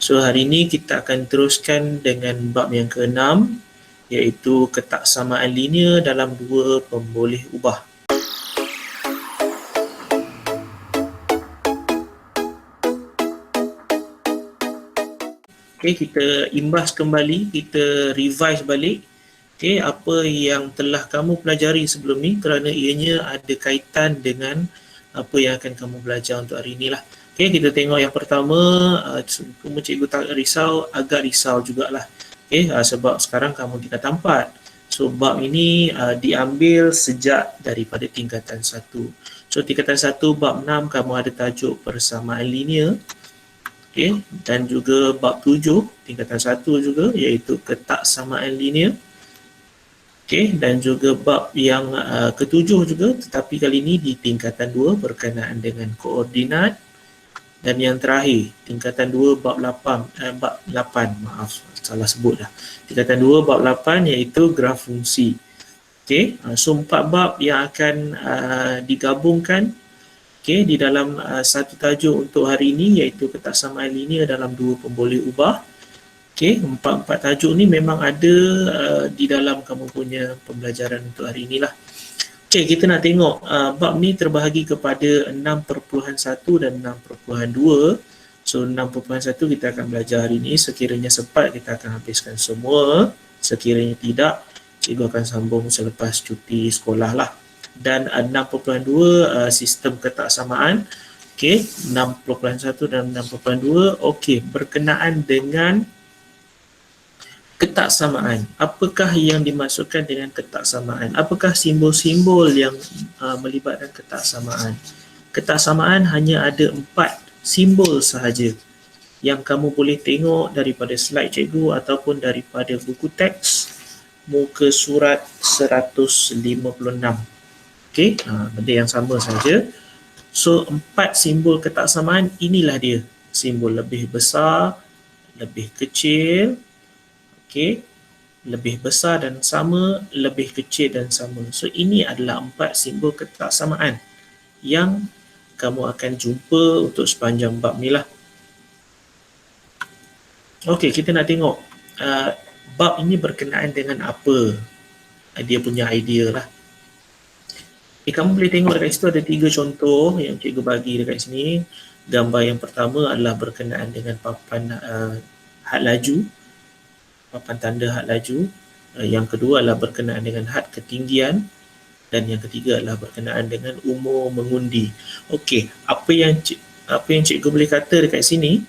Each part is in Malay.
So hari ini kita akan teruskan dengan bab yang ke-6, iaitu ketaksamaan linear dalam dua pemboleh ubah. Okay, kita imbas kembali, kita revise balik apa yang telah kamu pelajari sebelum ni, kerana ianya ada kaitan dengan apa yang akan kamu belajar untuk hari inilah. Kita tengok yang pertama, cikgu tak risau, agak risau jugalah. Sebab sekarang kamu tingkatan 4. So bab ini diambil sejak daripada tingkatan 1. So tingkatan 1 bab 6 kamu ada tajuk persamaan linear. Dan juga bab 7 tingkatan 1 juga, iaitu ketaksamaan linear. Dan juga bab yang ketujuh juga, tetapi kali ini di tingkatan 2 berkenaan dengan koordinat. Dan yang terakhir, tingkatan 2 bab 8, maaf salah sebut dah. Tingkatan 2 bab 8 iaitu graf fungsi. So 4 bab yang akan digabungkan di dalam satu tajuk untuk hari ini, iaitu ketaksamaan linear dalam dua pemboleh ubah. Empat tajuk ni memang ada di dalam kamu punya pembelajaran untuk hari inilah. Kita nak tengok bab ni terbahagi kepada 6.1 dan 6.2. So 6.1 kita akan belajar hari ini. Sekiranya sempat kita akan habiskan semua. Sekiranya tidak, cikgu akan sambung selepas cuti sekolah lah. Dan 6.2 sistem ketaksamaan. 6.1 dan 6.2 berkenaan dengan ketaksamaan. Apakah yang dimaksudkan dengan ketaksamaan? Apakah simbol-simbol yang melibatkan ketaksamaan? Ketaksamaan hanya ada 4 simbol sahaja yang kamu boleh tengok daripada slide cikgu ataupun daripada buku teks muka surat 156. Benda yang sama saja. So 4 simbol ketaksamaan, inilah dia. Simbol lebih besar, lebih kecil, lebih besar dan sama, lebih kecil dan sama. So ini adalah 4 simbol ketaksamaan yang kamu akan jumpa untuk sepanjang bab ni lah. Kita nak tengok bab ini berkenaan dengan apa, dia punya idea lah. Kamu boleh tengok dekat situ ada 3 contoh yang cikgu bagi dekat sini. Gambar yang pertama adalah berkenaan dengan papan had laju, papan tanda had laju. Yang kedua adalah berkenaan dengan had ketinggian, dan yang ketiga adalah berkenaan dengan umur mengundi. Apa yang cikgu boleh kata dekat sini?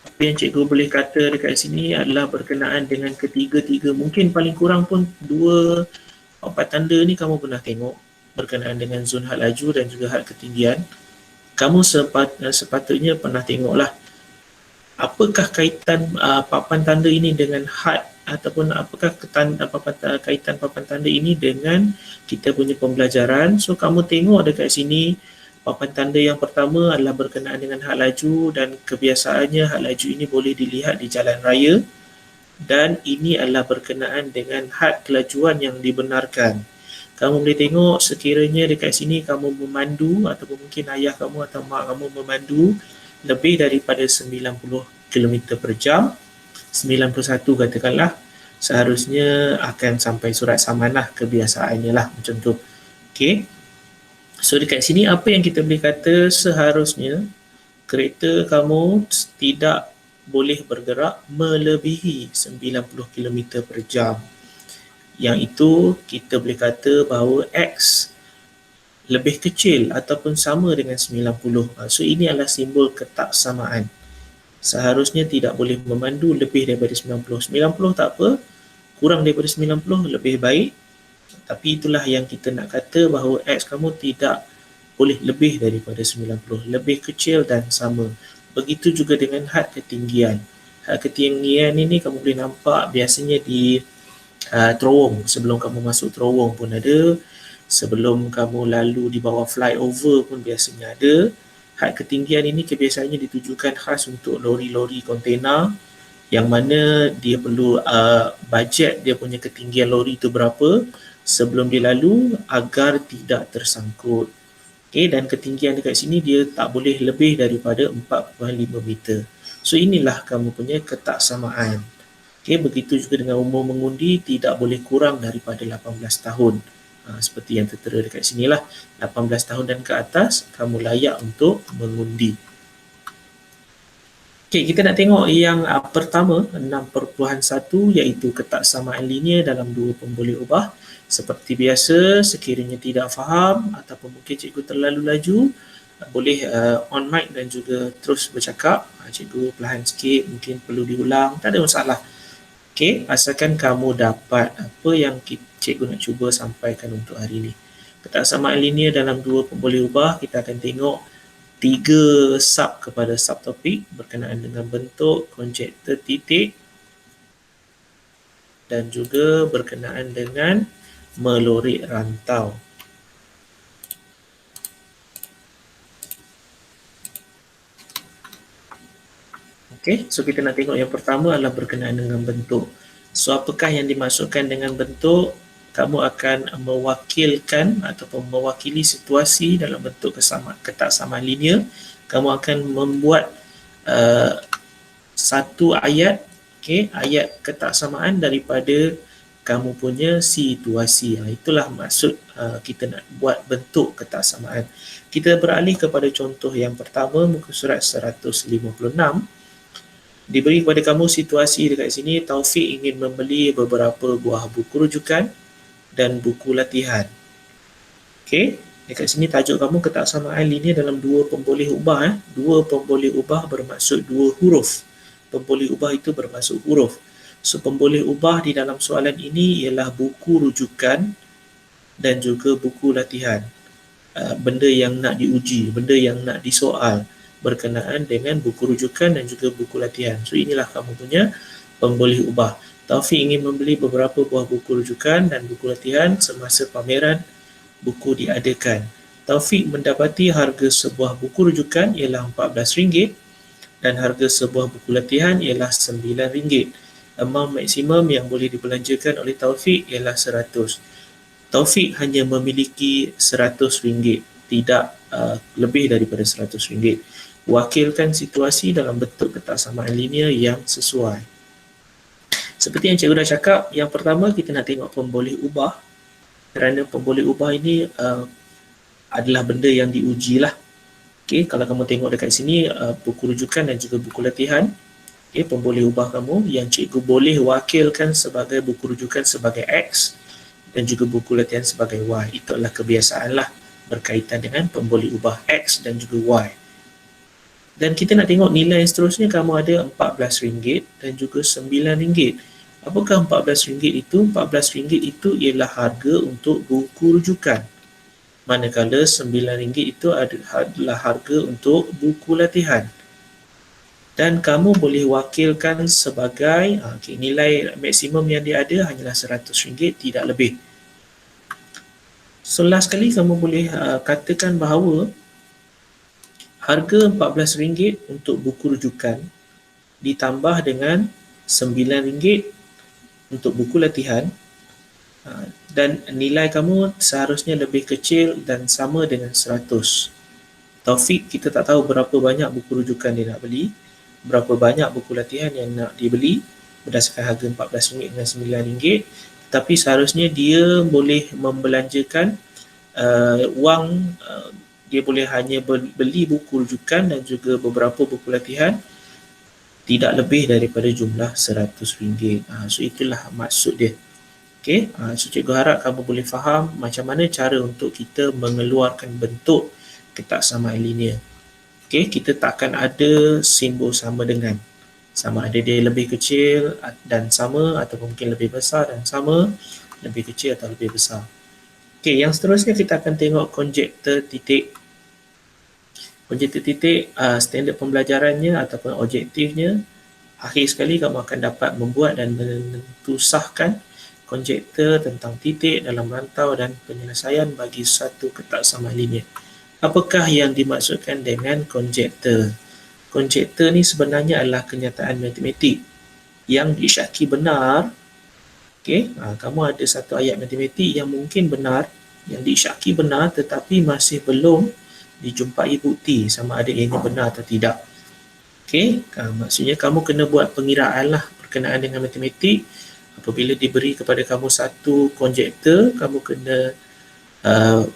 Apa yang cikgu boleh kata dekat sini adalah berkenaan dengan ketiga-tiga, mungkin paling kurang pun 2 papan tanda ni kamu pernah tengok, berkenaan dengan zon had laju dan juga had ketinggian. Kamu sepatutnya pernah tengoklah apakah kaitan papan tanda ini dengan had, ataupun apakah kaitan papan tanda ini dengan kita punya pembelajaran. So kamu tengok dekat sini, papan tanda yang pertama adalah berkenaan dengan had laju, dan kebiasaannya had laju ini boleh dilihat di jalan raya, dan ini adalah berkenaan dengan had kelajuan yang dibenarkan. Kamu boleh tengok sekiranya dekat sini kamu memandu, ataupun mungkin ayah kamu atau mak kamu memandu lebih daripada 90 km per jam, 91 katakanlah, seharusnya akan sampai surat samanah, kebiasaannya lah macam tu. So dekat sini apa yang kita boleh kata, seharusnya kereta kamu tidak boleh bergerak melebihi 90 km per jam. Yang itu kita boleh kata bahawa X lebih kecil ataupun sama dengan 90. So ini adalah simbol ketaksamaan. Seharusnya tidak boleh memandu lebih daripada 90. 90 tak apa, kurang daripada 90 lebih baik. Tapi itulah yang kita nak kata, bahawa X kamu tidak boleh lebih daripada 90, lebih kecil dan sama. Begitu juga dengan had ketinggian. Had ketinggian ini kamu boleh nampak biasanya di terowong. Sebelum kamu masuk terowong pun ada, sebelum kamu lalu di bawah flyover pun biasanya ada. Had ketinggian ini kebiasaannya ditujukan khas untuk lori-lori kontena, yang mana dia perlu budget dia punya ketinggian lori itu berapa, sebelum dia lalu agar tidak tersangkut. Okay, dan ketinggian dekat sini dia tak boleh lebih daripada 4.5 meter. So inilah kamu punya ketaksamaan. Okay, begitu juga dengan umur mengundi tidak boleh kurang daripada 18 tahun. Seperti yang tertera dekat sinilah, 18 tahun dan ke atas kamu layak untuk mengundi. Okay, kita nak tengok yang pertama 6.1 iaitu ketaksamaan linear dalam dua pemboleh ubah. Seperti biasa, sekiranya tidak faham ataupun mungkin cikgu terlalu laju, boleh on mic dan juga terus bercakap. Cikgu perlahan sikit, mungkin perlu diulang, tak ada masalah. Okay, asalkan kamu dapat apa yang cikgu nak cuba sampaikan untuk hari ini. Ketaksamaan linear dalam dua pemboleh ubah, kita akan tengok 3 sub kepada subtopik berkenaan dengan bentuk konjektor titik dan juga berkenaan dengan melorik rantau. Okey, so kita nak tengok yang pertama adalah berkenaan dengan bentuk. So apakah yang dimaksudkan dengan bentuk? Kamu akan mewakilkan ataupun mewakili situasi dalam bentuk ketaksamaan linear. Kamu akan membuat satu ayat, ayat ketaksamaan daripada kamu punya situasi. Itulah maksud kita nak buat bentuk ketaksamaan. Kita beralih kepada contoh yang pertama, muka surat 156. Diberi kepada kamu situasi dekat sini, Taufik ingin membeli beberapa buah buku rujukan dan buku latihan. Okey, dekat sini tajuk kamu ketaksamaan linear dalam dua pemboleh ubah. Dua pemboleh ubah bermaksud dua huruf. Pemboleh ubah itu bermaksud huruf. So, pemboleh ubah di dalam soalan ini ialah buku rujukan dan juga buku latihan. Benda yang nak diuji, benda yang nak disoal berkenaan dengan buku rujukan dan juga buku latihan. So, inilah kamu punya pemboleh ubah. Taufik ingin membeli beberapa buah buku rujukan dan buku latihan semasa pameran buku diadakan. Taufik mendapati harga sebuah buku rujukan ialah RM14 dan harga sebuah buku latihan ialah RM9. Amount maksimum yang boleh dibelanjakan oleh Taufik ialah RM100. Taufik hanya memiliki RM100, tidak lebih daripada RM100. Wakilkan situasi dalam bentuk ketaksamaan linear yang sesuai. Seperti yang cikgu dah cakap, yang pertama kita nak tengok pemboleh ubah. Kerana pemboleh ubah ini adalah benda yang diuji lah. Okay, kalau kamu tengok dekat sini, buku rujukan dan juga buku latihan. Okay, pemboleh ubah kamu yang cikgu boleh wakilkan sebagai buku rujukan sebagai X dan juga buku latihan sebagai Y. Itu adalah kebiasaan lah berkaitan dengan pemboleh ubah X dan juga Y. Dan kita nak tengok nilai yang seterusnya, kamu ada RM14 dan juga RM9. Apakah RM14 itu? RM14 itu ialah harga untuk buku rujukan. Manakala RM9 itu adalah harga untuk buku latihan. Dan kamu boleh wakilkan sebagai nilai maksimum yang dia ada hanyalah RM100, tidak lebih. So last kali kamu boleh katakan bahawa harga RM14 untuk buku rujukan ditambah dengan RM9 untuk buku latihan, dan nilai kamu seharusnya lebih kecil dan sama dengan 100. Taufik, kita tak tahu berapa banyak buku rujukan dia nak beli, berapa banyak buku latihan yang nak dibeli berdasarkan harga RM14 dengan RM9, tapi seharusnya dia boleh membelanjakan wang, dia boleh hanya beli buku rujukan dan juga beberapa buku latihan tidak lebih daripada jumlah RM100. So itulah maksud dia. Okay, so cikgu harap kamu boleh faham macam mana cara untuk kita mengeluarkan bentuk ketaksamaan linear. Okay, kita takkan ada simbol sama dengan. Sama ada dia lebih kecil dan sama, atau mungkin lebih besar dan sama, lebih kecil atau lebih besar. Okay, yang seterusnya kita akan tengok konjektor titik. Konjektor titik, standard pembelajarannya ataupun objektifnya, akhir sekali kamu akan dapat membuat dan menentusahkan konjektor tentang titik dalam rantau dan penyelesaian bagi satu ketaksamaan linear. Apakah yang dimaksudkan dengan konjektor? Konjektor ni sebenarnya adalah kenyataan matematik yang disyaki benar Okey, kamu ada satu ayat matematik yang mungkin benar, yang diisyaki benar tetapi masih belum dijumpai bukti sama ada ianya benar atau tidak. Okey, maksudnya kamu kena buat pengiraan lah berkenaan dengan matematik. Apabila diberi kepada kamu satu konjektor, kamu kena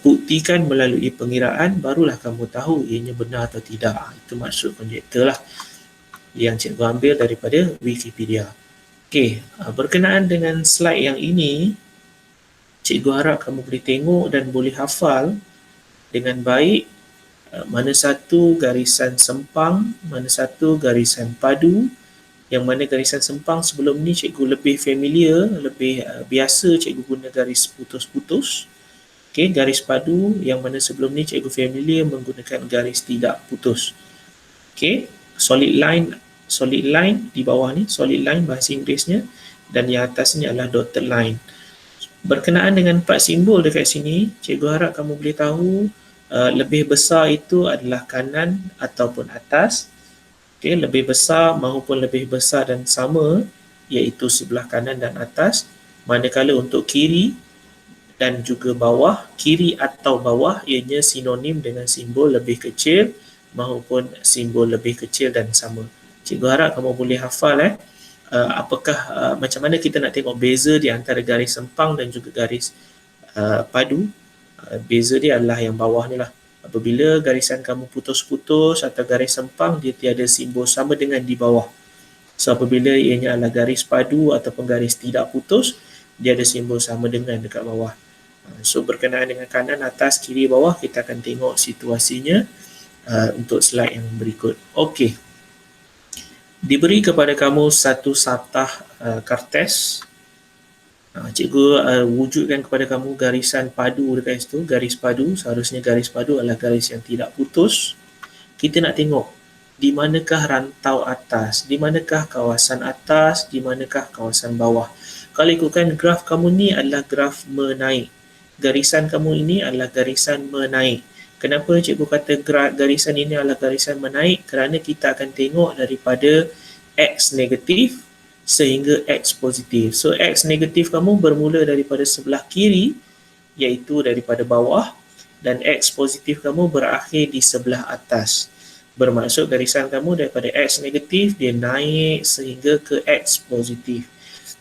buktikan melalui pengiraan, barulah kamu tahu ianya benar atau tidak. Itu maksud konjektor lah yang cikgu ambil daripada Wikipedia. Okey, berkenaan dengan slide yang ini, cikgu harap kamu boleh tengok dan boleh hafal dengan baik mana satu garisan sempang, mana satu garisan padu. Yang mana garisan sempang sebelum ni cikgu lebih familiar, lebih biasa cikgu guna garis putus-putus. Okey, garis padu yang mana sebelum ni cikgu familiar menggunakan garis tidak putus. Okey, solid line di bawah ni, solid line bahasa Inggerisnya, dan yang atas ni adalah dotted line. Berkenaan dengan 4 simbol dekat sini, cikgu harap kamu boleh tahu lebih besar itu adalah kanan ataupun atas. Okay, lebih besar maupun lebih besar dan sama, iaitu sebelah kanan dan atas. Manakala untuk kiri dan juga bawah, kiri atau bawah ianya sinonim dengan simbol lebih kecil maupun simbol lebih kecil dan sama. Cikgu harap kamu boleh hafal apakah macam mana kita nak tengok beza di antara garis sempang dan juga garis padu. Beza dia adalah yang bawah ni lah. Apabila garisan kamu putus-putus atau garis sempang, dia tiada simbol sama dengan di bawah. So apabila ianya adalah garis padu ataupun garis tidak putus, dia ada simbol sama dengan dekat bawah. So berkenaan dengan kanan, atas, kiri, bawah, kita akan tengok situasinya untuk slide yang berikut. Okey. Diberi kepada kamu satu satah kartes. Cikgu wujudkan kepada kamu garisan padu dekat situ. Garis padu, seharusnya garis padu adalah garis yang tidak putus. Kita nak tengok di manakah rantau atas, di manakah kawasan atas, di manakah kawasan bawah. Kalau ikutkan graf kamu ni adalah graf menaik. Garisan kamu ini adalah garisan menaik. Kenapa cikgu kata garisan ini adalah garisan menaik? Kerana kita akan tengok daripada X negatif sehingga X positif. So X negatif kamu bermula daripada sebelah kiri, iaitu daripada bawah, dan X positif kamu berakhir di sebelah atas. Bermaksud garisan kamu daripada X negatif dia naik sehingga ke X positif.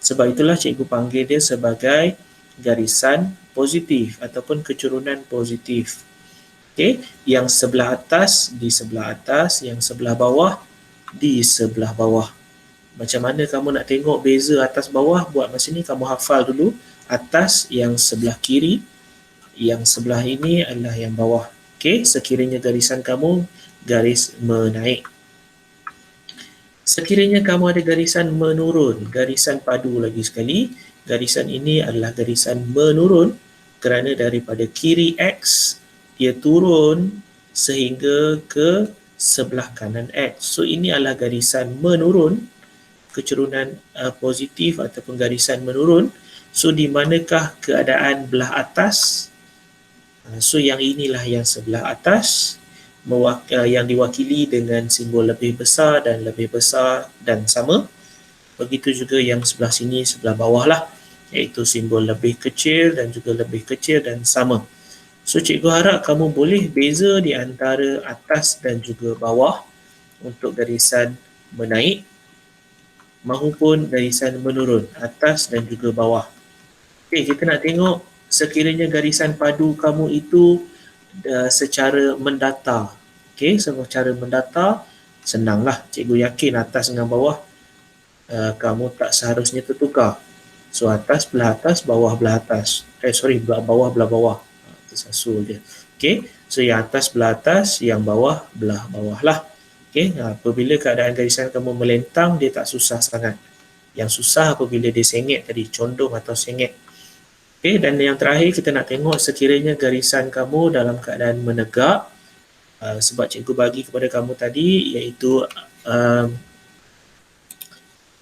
Sebab itulah cikgu panggil dia sebagai garisan positif ataupun kecurunan positif. Okay? Yang sebelah atas di sebelah atas, yang sebelah bawah di sebelah bawah. Macam mana kamu nak tengok beza atas bawah? Buat masa ni kamu hafal dulu. Atas yang sebelah kiri, yang sebelah ini adalah yang bawah. Okey, sekiranya garisan kamu garis menaik. Sekiranya kamu ada garisan menurun, garisan padu lagi sekali, garisan ini adalah garisan menurun kerana daripada kiri X dia turun sehingga ke sebelah kanan X. So ini adalah garisan menurun, kecurunan positif ataupun garisan menurun. So di manakah keadaan belah atas? So yang inilah yang sebelah atas, yang diwakili dengan simbol lebih besar dan sama. Begitu juga yang sebelah sini, sebelah bawah lah, iaitu simbol lebih kecil dan juga lebih kecil dan sama. So cikgu harap kamu boleh beza di antara atas dan juga bawah untuk garisan menaik maupun garisan menurun, atas dan juga bawah. Okey, kita nak tengok sekiranya garisan padu kamu itu secara mendata. Okey, secara mendata senanglah. Cikgu yakin atas dengan bawah kamu tak seharusnya tertukar. So atas belah atas, bawah belah atas. Bawah belah bawah. Tersasul dia. Okey, so yang atas belah atas, yang bawah belah bawah lah. Okay, apabila keadaan garisan kamu melentang, dia tak susah sangat. Yang susah apabila dia sengit tadi, condong atau sengit. Okay, dan yang terakhir kita nak tengok sekiranya garisan kamu dalam keadaan menegak, sebab cikgu bagi kepada kamu tadi, iaitu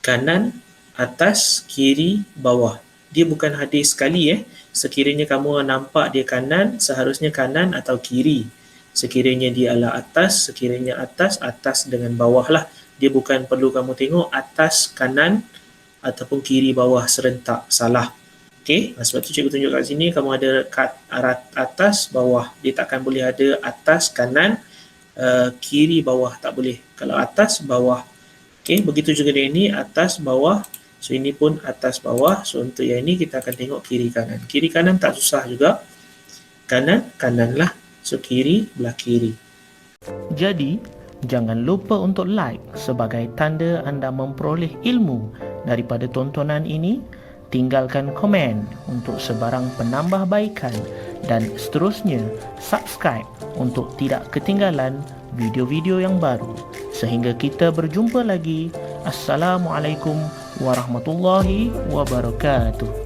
kanan, atas, kiri, bawah. Dia bukan hadis sekali. Sekiranya kamu nampak dia kanan, seharusnya kanan atau kiri. Sekiranya dia adalah atas, sekiranya atas, atas dengan bawah lah. Dia bukan perlu kamu tengok atas kanan ataupun kiri bawah serentak. Salah. Okey, sebab tu cikgu tunjuk kat sini kamu ada atas bawah. Dia takkan boleh ada atas kanan kiri bawah, tak boleh. Kalau atas bawah. Okey, begitu juga dia ini atas bawah. So ini pun atas bawah. So untuk yang ini kita akan tengok kiri kanan. Kiri kanan tak susah juga. Kanan kananlah. So kiri belah kiri. Jadi, jangan lupa untuk like sebagai tanda anda memperoleh ilmu daripada tontonan ini. Tinggalkan komen untuk sebarang penambahbaikan dan seterusnya subscribe untuk tidak ketinggalan video-video yang baru. Sehingga kita berjumpa lagi. Assalamualaikum warahmatullahi wabarakatuh.